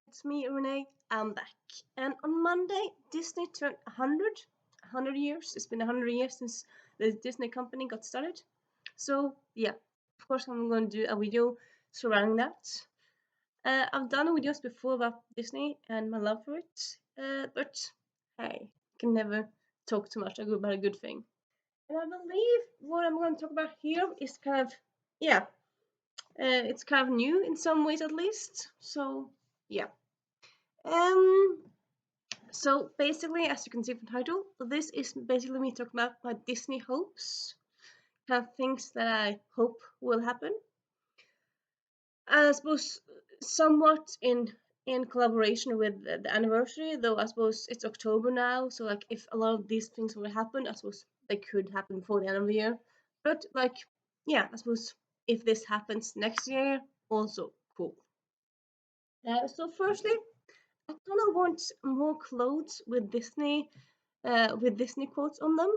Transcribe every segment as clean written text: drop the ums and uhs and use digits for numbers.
It's me, Renee. I'm back. And on Monday, Disney turned 100 years. It's been 100 years since the Disney company got started. So, yeah, of course, I'm going to do a video surrounding that. I've done videos before about Disney and my love for it, but hey, can never talk too much about a good thing. And I believe what I'm going to talk about here is kind of, yeah, it's kind of new in some ways at least. So, yeah. Um, so basically, as you can see from the title, this is basically me talking about my Disney hopes, kind of things that I hope will happen. I suppose somewhat in collaboration with the anniversary, though I suppose it's October now, so like if a lot of these things will happen, I suppose they could happen before the end of the year. But like, yeah, I suppose if this happens next year, also cool. So firstly, I kind of want more clothes with Disney quotes on them.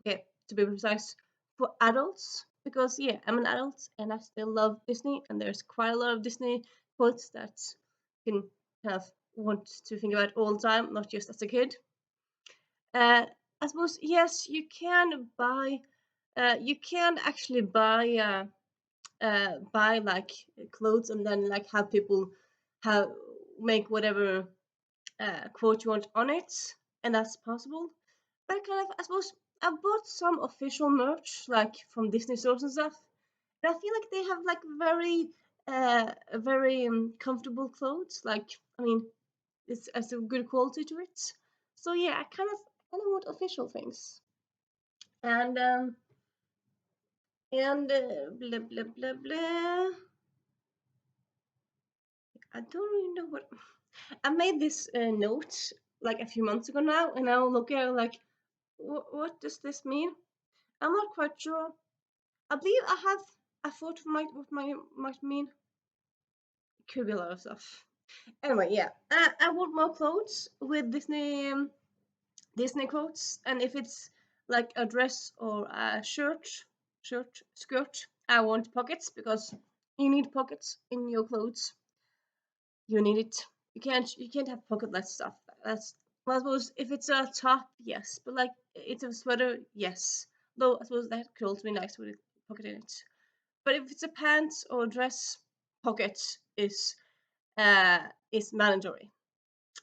Okay, to be precise, for adults, because yeah, I'm an adult and I still love Disney, and there's quite a lot of Disney quotes that you can kind of want to think about all the time, not just as a kid. Uh, I suppose yes, you can actually buy like clothes and then like have people have make whatever quote you want on it, and that's possible. But kind of, I suppose I bought some official merch, like from Disney stores and stuff. And I feel like they have like very comfortable clothes. Like, I mean, it's a good quality to it. So yeah, I kind of want official things. And blah blah blah blah. I don't really know what. I made this note like a few months ago now, and I'll look at it like, what does this mean? I'm not quite sure. I believe I have a thought of what might mean. It could be a lot of stuff. Anyway, yeah, I want more clothes with Disney quotes, and if it's like a dress or a skirt, I want pockets because you need pockets in your clothes. You need it. You can't have pocketless stuff. That's well, I suppose if it's a top, yes, but like it's a sweater, yes. Though I suppose that could also be nice with a pocket in it. But if it's a pants or dress, pocket is mandatory.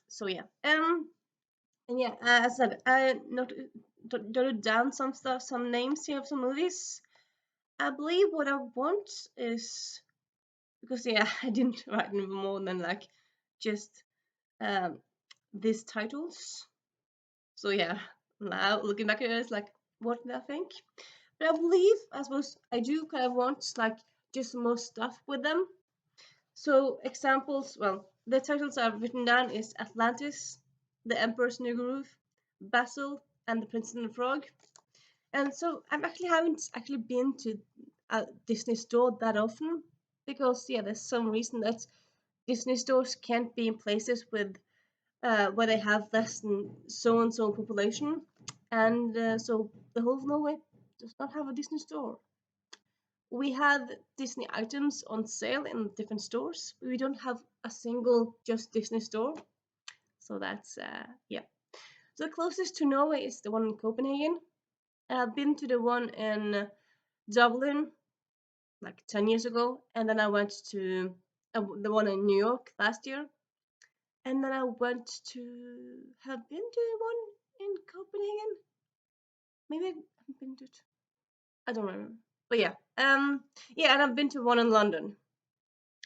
So yeah. And yeah, as I said, I jotted down some stuff, some names here of some movies. I believe what I want is because yeah, I didn't write more than like just um these titles. So yeah, now looking back at it, it's like what did I think? But I believe I suppose I do kind of want like just more stuff with them. So examples, well, the titles I've written down is Atlantis, The Emperor's New Groove, Basil, and The Princess and the Frog. And so I actually haven't actually been to a Disney store that often because yeah, there's some reason that Disney stores can't be in places with where they have less than so and so population, and so the whole of Norway does not have a Disney store. We have Disney items on sale in different stores, but we don't have a single just Disney store. So that's yeah. So the closest to Norway is the one in Copenhagen. I've been to the one in Dublin like 10 years ago, and then I went to the one in New York last year, and then I went to have been to one in Copenhagen. Maybe I haven't been to it. I don't remember. But yeah, yeah, and I've been to one in London.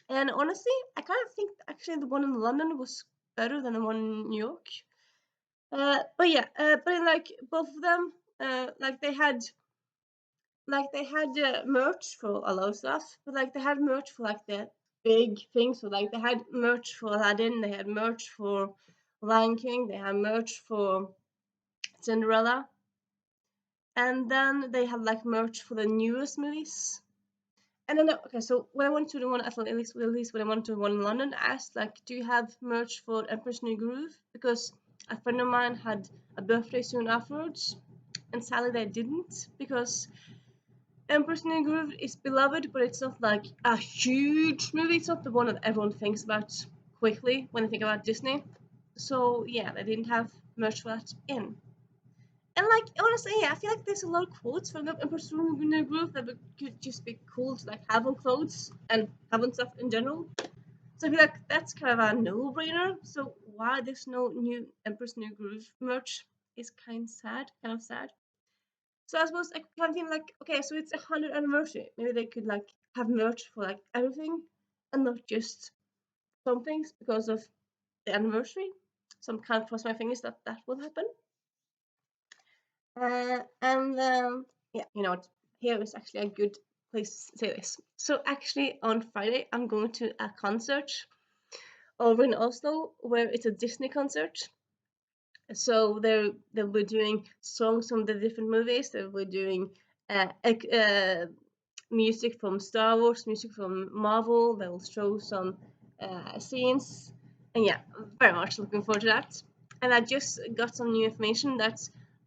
And honestly, I kind of think actually the one in London was better than the one in New York. But yeah, but in like both of them, like they had merch for a lot of stuff, but like they had merch for like the big things. So like they had merch for Aladdin, they had merch for Lion King, they had merch for Cinderella, and then they had like merch for the newest movies. And then okay, so when I went to the one at least when I went to the one in London, I asked like, do you have merch for Emperor's New Groove? Because a friend of mine had a birthday soon afterwards, and sadly they didn't because Emperor's New Groove is beloved, but it's not like a huge movie. It's not the one that everyone thinks about quickly when I think about Disney. So yeah, they didn't have merch for that in. And like honestly, yeah, I feel like there's a lot of quotes from the Emperor's New Groove that could just be cool to like have on clothes and have on stuff in general. So I feel like that's kind of a no-brainer. So why there's no new Emperor's New Groove merch is kind of sad. So I suppose I kind of think like, okay, so it's 100th anniversary. Maybe they could like have merch for like everything and not just some things because of the anniversary. So I'm kind of cross my fingers that that will happen. And yeah, you know what? Here is actually a good place to say this. So actually, on Friday, I'm going to a concert over in Oslo where it's a Disney concert. So they'll be doing songs from the different movies. They'll be doing music from Star Wars, music from Marvel. They'll show some scenes, and yeah, very much looking forward to that. And I just got some new information that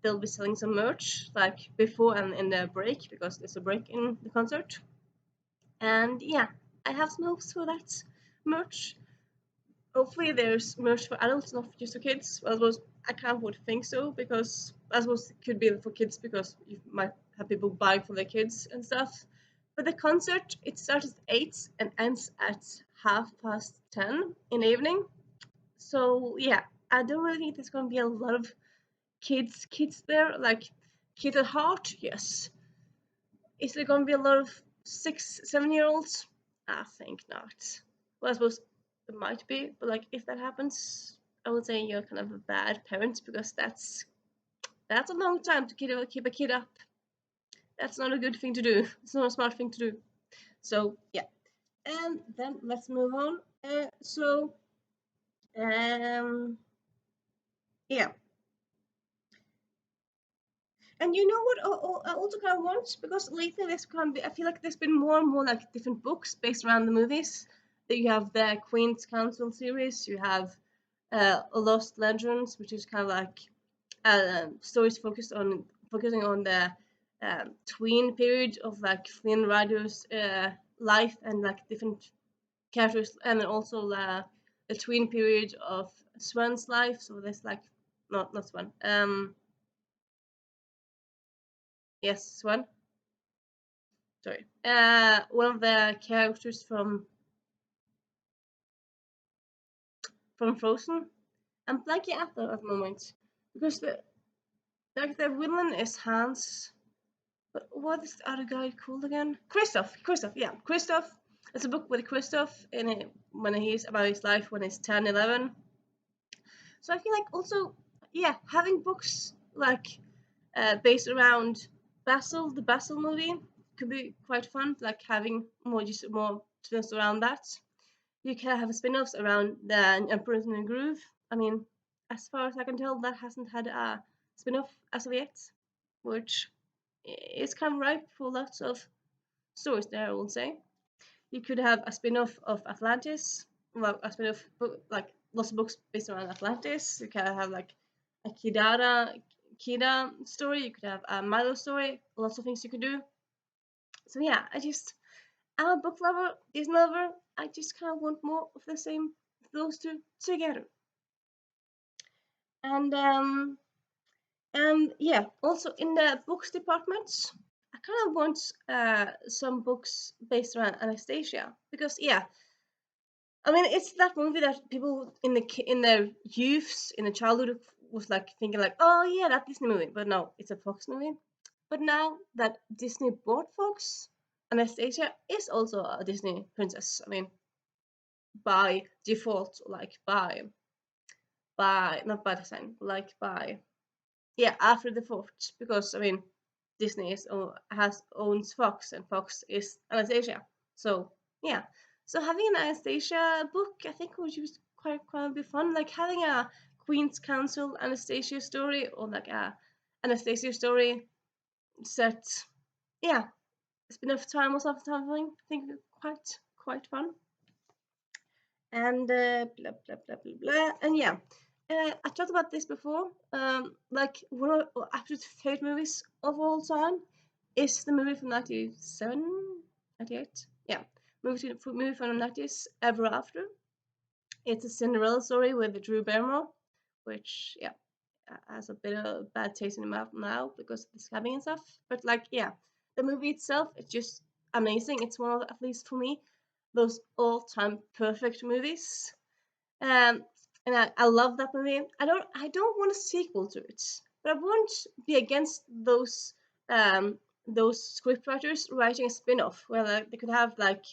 they'll be selling some merch like before and in the break because there's a break in the concert. And yeah, I have some hopes for that merch. Hopefully, there's merch for adults, not just for kids. I suppose I can't would think so because I suppose it could be for kids because you might have people buying for their kids and stuff. But the concert it starts at 8 and ends at 10:30 in the evening. So yeah, I don't really think there's gonna be a lot of kids there. Like kids at heart, yes. Is there gonna be a lot of 6, 7 year olds? I think not. Well, I suppose it might be, but like if that happens, I would say you're kind of a bad parent because that's a long time to keep a kid up. That's not a good thing to do. It's not a smart thing to do. So yeah, and then let's move on. Um, yeah, and you know what? I also kind of want because lately there's kind of I feel like there's been more and more like different books based around the movies. That you have the Queen's Council series. You have Lost Legends, which is kind of like stories focusing on the tween period of like Flynn Rider's life and like different characters, and then also the tween period of Swan's life. So there's like not Swan. Yes, Swan. Sorry. One of the characters from Frozen. I'm blanking out at the moment because the villain is Hans. But what is the other guy called again? Christoph, yeah. Christoph. It's a book with Christoph in it when he's about his life when he's 10, 11. So I feel like also, yeah, having books like based around the Basil movie could be quite fun. Like having more twist around that. You can have spin-offs around the Emperor's New Groove. I mean, as far as I can tell, that hasn't had a spin-off as of yet, which is kind of ripe for lots of stories there, I would say. You could have a spin-off of Atlantis, well, a spin-off book, like lots of books based around Atlantis. You can have like a Kida story. You could have a Milo story. Lots of things you could do. So yeah, I'm a book lover, Disney lover. I just kind of want more of the same, those two together. And yeah, also in the books department, I kind of want some books based around Anastasia because yeah, I mean it's that movie that people in their youths in the childhood was like thinking like, oh yeah, that Disney movie, but no, it's a Fox movie. But now that Disney bought Fox, Anastasia is also a Disney princess. I mean, by default, like by not by design, like by yeah after the fault because I mean Disney has owns Fox and Fox is Anastasia. So yeah, so having an Anastasia book I think would just quite be fun. Like having a Queen's Council Anastasia story or like a Anastasia story set. Yeah, spin-off time or something. I think quite fun. And blah blah blah blah blah. And yeah, I talked about this before. Like one of my absolute favorite movies of all time is the movie from 97, 98. Yeah, movie from the 90s, Ever After. It's a Cinderella story with Drew Barrymore, which yeah has a bit of bad taste in the mouth now because of the scabbing and stuff. But like yeah, the movie itself it's just amazing. It's one of at least for me those all-time perfect movies. Um, and I love that movie. I don't want a sequel to it, but I won't be against those scriptwriters writing a spin-off where like, they could have like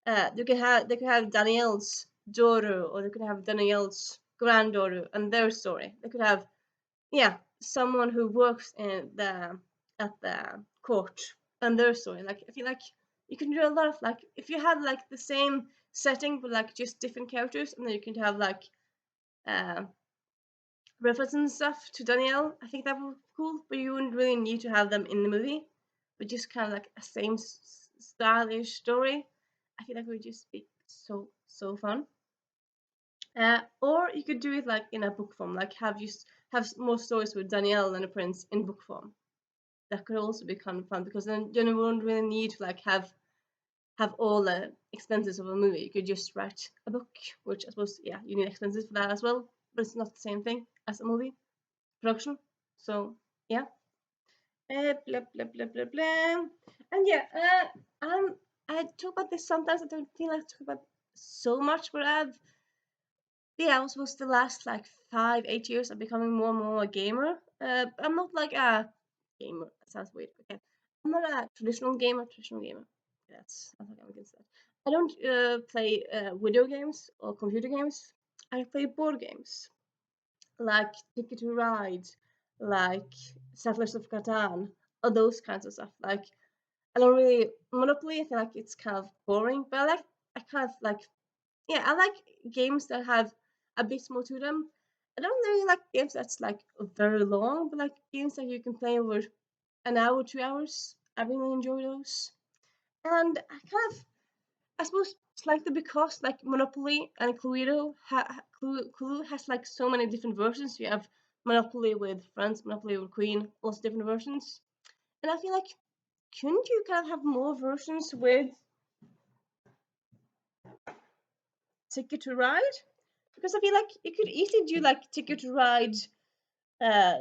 they could have Danielle's daughter or they could have Danielle's granddaughter and their story. They could have yeah someone who works in the at the court and their story. Like I feel like you can do a lot of like if you had like the same setting but like just different characters and then you can have like uh references and stuff to Danielle. I think that would be cool, but you wouldn't really need to have them in the movie, but just kind of like a same stylish story. I feel like it would just be so fun. Or you could do it like in a book form, like have more stories with Danielle and the prince in book form. That could also be kind of fun because then you won't really need to like have all the expenses of a movie. You could just write a book, which I suppose yeah you need expenses for that as well, but it's not the same thing as a movie production. So yeah, blah blah blah blah blah, and yeah, I talk about this sometimes. I don't feel like I talk about so much, but yeah, I was supposed to last like 5, 8 years of becoming more and more a gamer. I'm not like a gamer. That sounds weird. Okay, I'm not a traditional gamer. Traditional gamer. That's I think I'm against that. I don't play video games or computer games. I play board games like Ticket to Ride, like Settlers of Catan, or those kinds of stuff. Like I don't really Monopoly. I feel like it's kind of boring, but I kind of like yeah, I like games that have a bit more to them. I don't really like games that's like very long, but like games that you can play over an hour, 2 hours. I really enjoy those. And I kind of, I suppose, slightly because like Monopoly and Clue has like so many different versions. You have Monopoly with Friends, Monopoly with Queen, lots of different versions. And I feel like, couldn't you kind of have more versions with Ticket to Ride? Because I feel like you could easily do like Ticket to Ride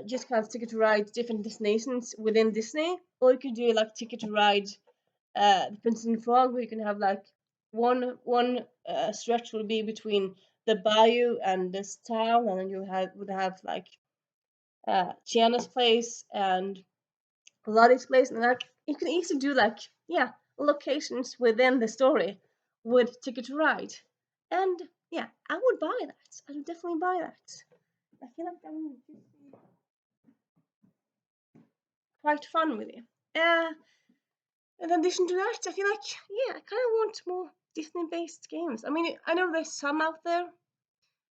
just kind of Ticket to Ride different destinations within Disney, or you could do like Ticket to Ride the Princess and the Frog, where you can have like one stretch will be between the bayou and this town, and then you would have like Tiana's place and Lottie's place, and like you can easily do like yeah locations within the story with Ticket to Ride, and yeah, I would buy that. I would definitely buy that. I feel like that would be quite fun with it. In addition to that, I feel like yeah, I kind of want more Disney-based games. I mean, I know there's some out there.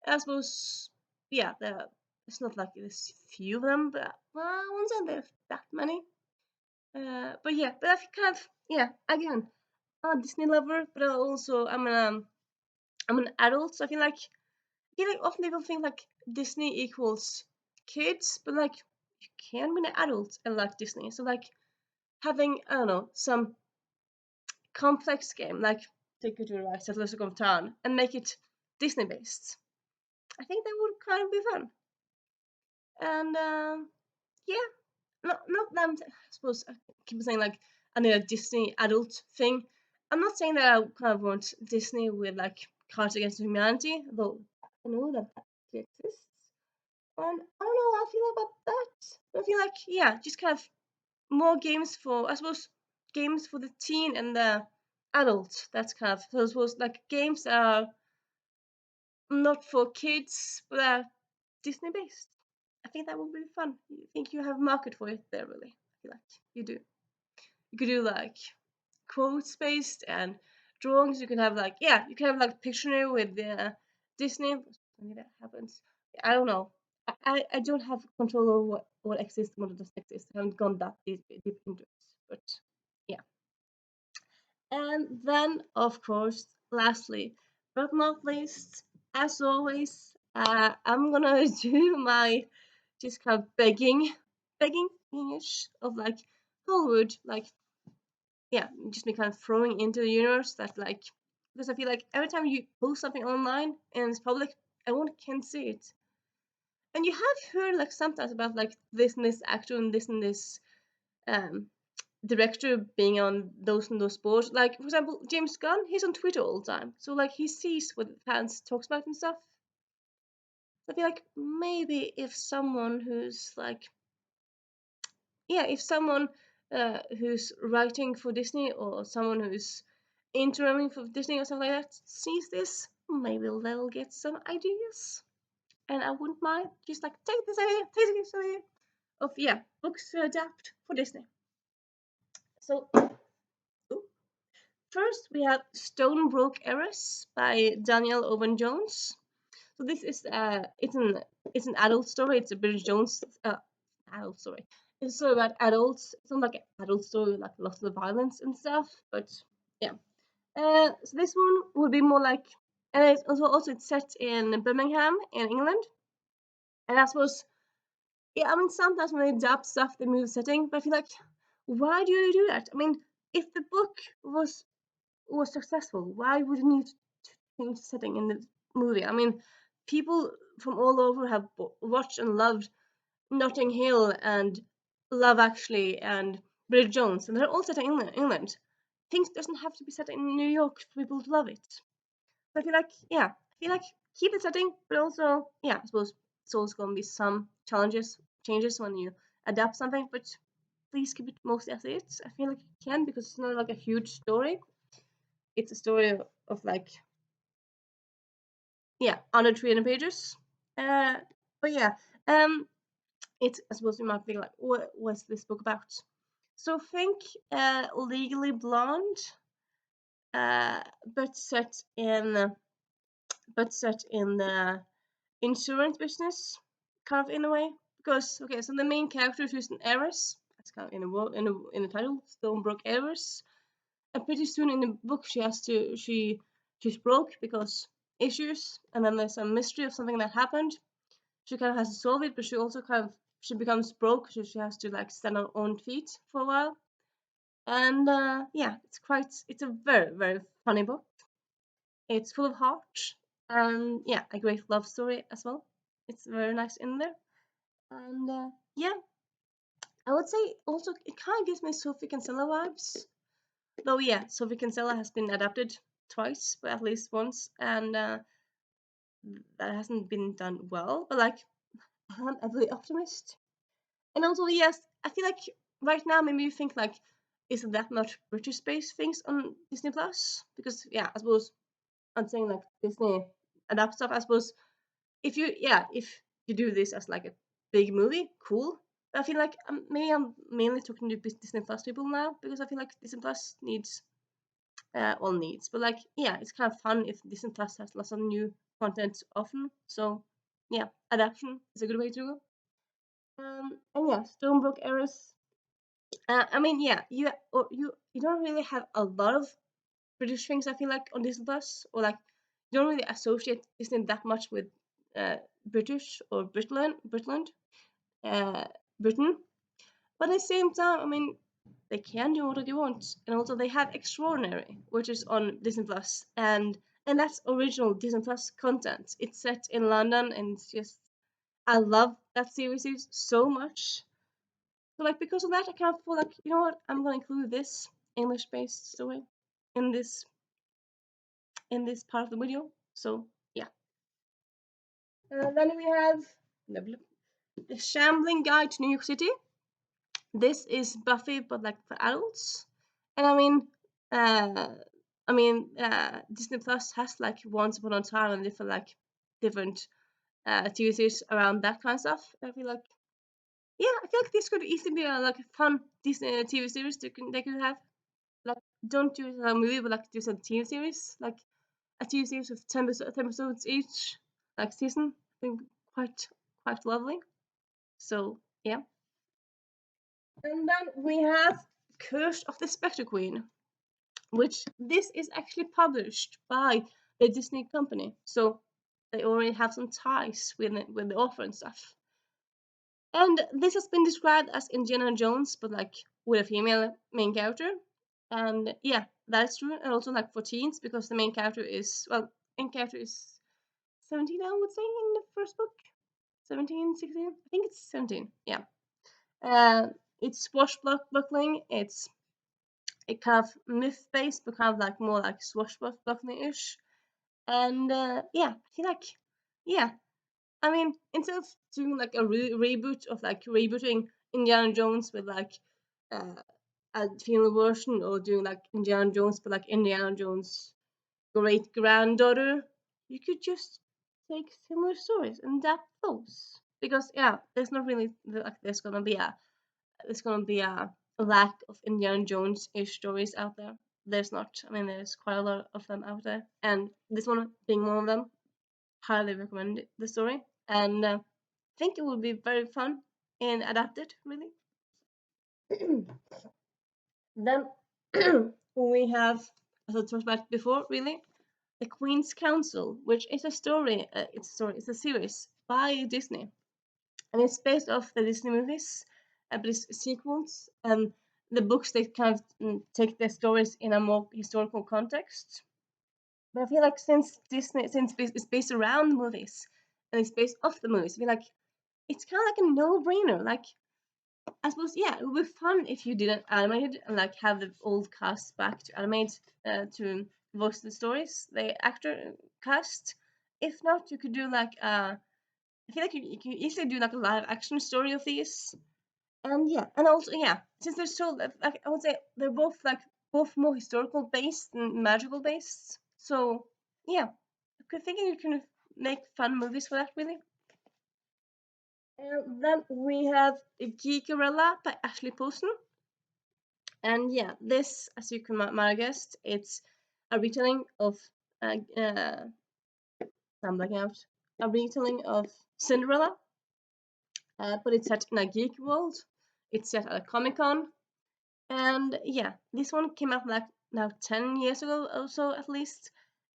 I suppose yeah, it's not like there's few of them, but well, I won't say there's that many. But yeah, but I feel kind of yeah. Again, I'm a Disney lover, but also I'm an adult, so I feel like often people think like Disney equals kids, but like you can be an adult and like Disney. So like having I don't know some complex game like Ticket to Ride, Settlers of Town, and make it Disney based. I think that would kind of be fun. And yeah, not that I suppose I keep saying like I need a Disney adult thing. I'm not saying that I kind of want Disney with like Cards Against Humanity, though I know that exists. And I don't know how I feel about that. I feel like yeah, just kind of more games for I suppose games for the teen and the adult. That's kind of so I suppose like games that are not for kids but are Disney based. I think that would be fun. I think you have a market for it there really. I feel like you do. You could do like quotes based and drawings. You can have like yeah, you can have like Pictionary with Disney. Maybe that happens. I don't know. I don't have control over what exists and what doesn't exist. I haven't gone that deep into it. But yeah. And then of course, lastly, but not least, as always, I'm gonna do my just kind of begging English of like Hollywood, like yeah, just me kind of throwing into the universe that like because I feel like every time you post something online and it's public, everyone can see it. And you have heard like sometimes about like this and this actor and this um director being on those and those boards. Like for example, James Gunn, he's on Twitter all the time, so like he sees what fans talks about and stuff. I feel like maybe if someone who's like, yeah, if someone who's writing for Disney or someone who's interiming for Disney or something like that sees this, maybe they'll get some ideas. And I wouldn't mind just like take this idea of books to adapt for Disney. So first we have Stonebrook Heiress by Daniel Owen Jones. So this is it's an adult story. It's a British Jones adult story. It's a story about adults. It's not like an adult story with like lots of violence and stuff, but yeah. So this one would be more like, and it's also it's set in Birmingham in England, and I suppose yeah. I mean sometimes when they adapt stuff, they move the setting, but I feel like why do you do that? I mean, if the book was successful, why would you need to change the setting in the movie? I mean, people from all over have watched and loved Notting Hill and Love Actually and Bridget Jones, and they're all set in England. Things doesn't have to be set in New York for people to love it. So I feel like, keep the setting, but also, I suppose it's always going to be some changes when you adapt something, but please keep it mostly as it is. I feel like you can because it's not like a huge story. It's a story of like, under 300 pages. Uh, but yeah, it's I suppose you might be like, what's this book about? So think Legally Blonde, uh, but set in the insurance business, kind of in a way. Because okay, so the main character who's an heiress, that's kind of in the title, Stonebrook Heiress. And pretty soon in the book, she's broke because issues, and then there's a mystery of something that happened. She kind of has to solve it, but she also she becomes broke, so she has to like stand on her own feet for a while. And it's a very very funny book. It's full of heart, and a great love story as well. It's very nice in there, and I would say also it kind of gives me Sophie Kinsella vibes. Though Sophie Kinsella has been adapted twice, but at least once, and that hasn't been done well. But like, I'm a really optimist. And also, yes, I feel like right now maybe you think like, isn't that much British-based things on Disney Plus? Because I suppose I'm saying like Disney adapt stuff. I suppose if you do this as like a big movie, cool. But I feel like maybe I'm mainly talking to Disney Plus people now because I feel like Disney Plus needs all needs, but like it's kind of fun if Disney Plus has lots of new content often. So adaptation is a good way to go. And Stonebrook Heiress. I mean, you don't really have a lot of British things. I feel like on Disney Plus, or like you don't really associate Disney that much with British or Britland, uh, Britain. But at the same time, I mean, they can do what they want, and also they have Extraordinary, which is on Disney Plus, and that's original Disney Plus content. It's set in London, and it's just I love that series so much. So like because of that, I kind of feel like you know what, I'm gonna include this English-based story in this part of the video. So yeah. Then we have the Shambling Guide to New York City. This is Buffy, but like for adults. And Disney Plus has like Once Upon a Time and different TV series around that kind of stuff. I feel like this could easily be like a fun Disney TV series they could have. Like don't do a movie, but like do some TV series, like a TV series with 10 episodes each, like season. I think quite lovely. So yeah. And then we have Curse of the Spectre Queen, which this is actually published by the Disney company. So they already have some ties with the author and stuff. And this has been described as Indiana Jones, but like with a female main character. And yeah, that's true. And also like for teens, because the main character is, well, main character is 17, I would say, in the first book. 17, 16. I think it's 17. Yeah. Uh, it's swashbuckling. It's a kind of myth based, but kind of like more like swashbuckling ish. And yeah, I feel like, yeah, I mean, instead of doing like a reboot of like rebooting Indiana Jones with like uh, a female version, or doing like Indiana Jones but like Indiana Jones' great granddaughter, you could just take similar stories and adapt those. Because yeah, there's not really like there's gonna be a lack of Indiana Jones ish stories out there. There's not. I mean, there's quite a lot of them out there, and this one being one of them. Highly recommend the story, and think it would be very fun and adapted. Really. Then we have, as I talked about before, really, the Queen's Council, which is a story. It's a series by Disney, and it's based off the Disney movies, but it's sequels and the books. They kind of take the stories in a more historical context. But I feel like since it's based around movies and it's based off the movies, I feel like it's kind of like a no-brainer. Like, I suppose, yeah, it would be fun if you did an animated and like have the old cast back to animate to voice the stories, the actor cast. If not, you could do like I feel like you can easily do like a live action story of these. And yeah, and also yeah, since they're so like I would say they're both more historical based and magical based. So yeah, I could think you can make fun movies for that really. And then we have Geekerella by Ashley Poston. And yeah, this, as you can might have guessed, it's a retelling of uh, uh, I'm blacking out. A retelling of Cinderella, but it's set in a geek world. It's set at a Comic Con, and yeah, this one came out like now 10 years ago or so at least,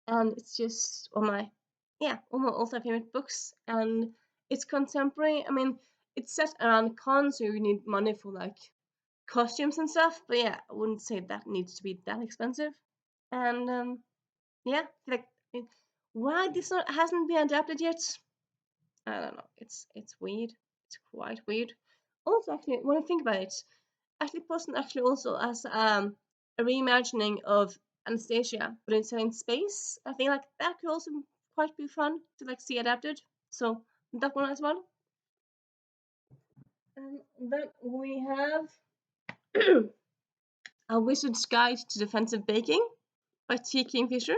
and it's just one of my all-time favorite books, and it's contemporary. I mean, it's set around a con, so you need money for like costumes and stuff. But yeah, I wouldn't say that needs to be that expensive. And yeah, like why this not hasn't been adapted yet? I don't know. It's weird. It's quite weird. Also, actually, when I think about it, Ashley Poston actually also has a reimagining of Anastasia, but instead in space. I think like that could also quite be fun to like see adapted. So that one as well. And then we have A Wizard's Guide to Defensive Baking by T. Kingfisher.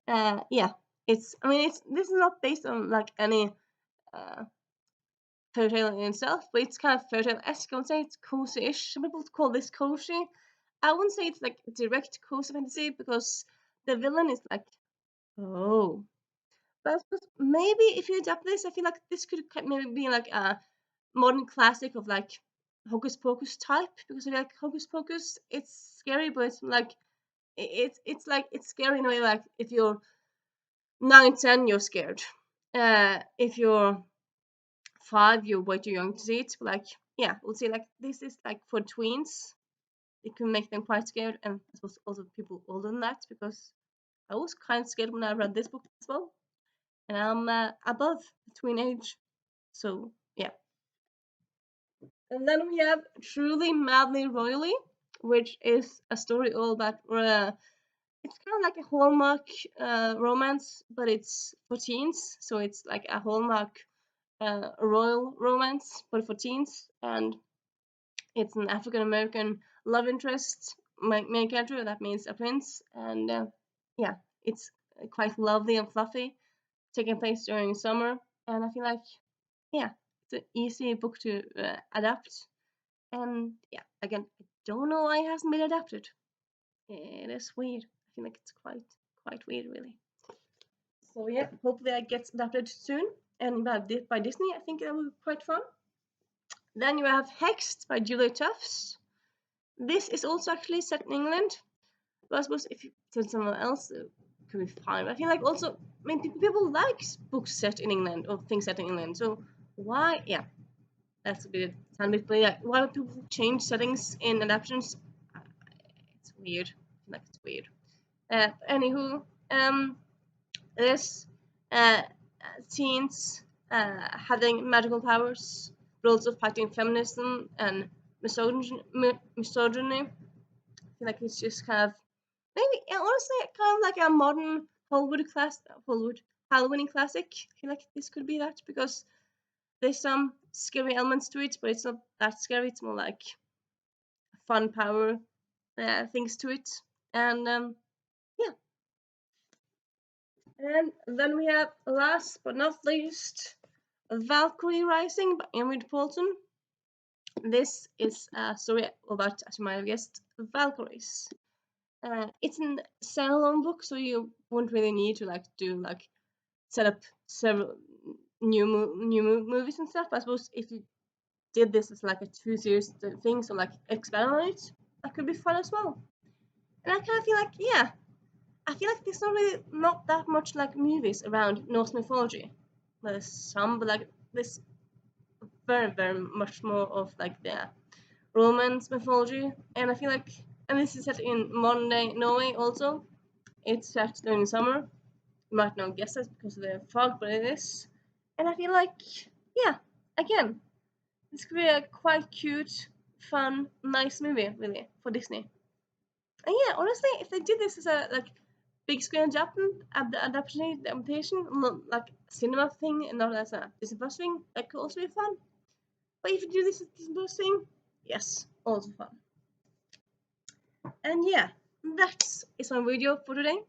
Yeah, it's. I mean, it's. This is not based on like any uh, fairy tale in itself, but it's kind of fairy tale-esque. I would say it's cozy-ish. Some people call this cozy. I wouldn't say it's like direct cozy fantasy because the villain is like, oh. But I suppose maybe if you adapt this, I feel like this could maybe be like a modern classic of like Hocus Pocus type, because I feel like Hocus Pocus, it's scary, but it's like it's like it's scary in a way like if you're 9, 10, you're scared. If you're 5, you're way too young to see it. But like, yeah, I would say like this is like for tweens. It can make them quite scared, and I suppose also people older than that, because I was kind of scared when I read this book as well, and I'm above the tween age, so yeah. And then we have Truly Madly Royally, which is a story all about it's kind of like a Hallmark romance, but it's for teens, so it's like a Hallmark royal romance, but for teens, and it's an African American love interest, main character. That means a prince, and yeah, it's quite lovely and fluffy, taking place during summer. And I feel like, yeah, it's an easy book to adapt. And yeah, again, I don't know why it hasn't been adapted. It is weird. I feel like it's quite weird, really. So yeah, hopefully it gets adapted soon. And by Disney, I think that will be quite fun. Then you have Hexed by Julia Tufts. This is also actually set in England. But I suppose if you tell someone else, it could be fine. But I feel like also, I mean, people like books set in England or things set in England. So why? Yeah, that's a bit tiny bit. But yeah, why do people change settings in adaptations? weird. I feel like it's weird. Anywho, this teens having magical powers, but also fighting feminism and misogyny. I feel like it's just kind of maybe honestly kind of like a modern Hollywood Halloween classic. I feel like this could be that because there's some scary elements to it, but it's not that scary. It's more like fun power things to it, and yeah. And then we have last but not least, Valkyrie Rising by Enid Poulton. This is a story about, as you might have guessed, Valkyries. It's a standalone book, so you won't really need to like do like set up several movies and stuff. I suppose if you did this as like a two series thing, so like expand on it, that could be fun as well. And I kind of feel like yeah, I feel like there's not that much like movies around Norse mythology. There's some, but like there's very much more of like the Romance mythology, and I feel like, and this is set in modern day Norway also. It's set during summer. You might not guess it because of the fog, but it is. And I feel like, yeah, again, this could be a quite cute, fun, nice movie, really, for Disney. And yeah, honestly, if they did this as a like big screen adaptation, like cinema thing, and not as a Disney Plus thing, that could also be fun. But if you do this as a Disney Plus thing, yes, also fun. And yeah, that's is my video for today.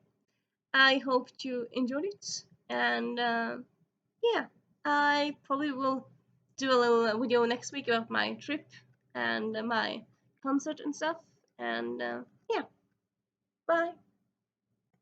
I hope you enjoyed it, and yeah, I probably will do a little video next week about my trip and my concert and stuff. And yeah, bye.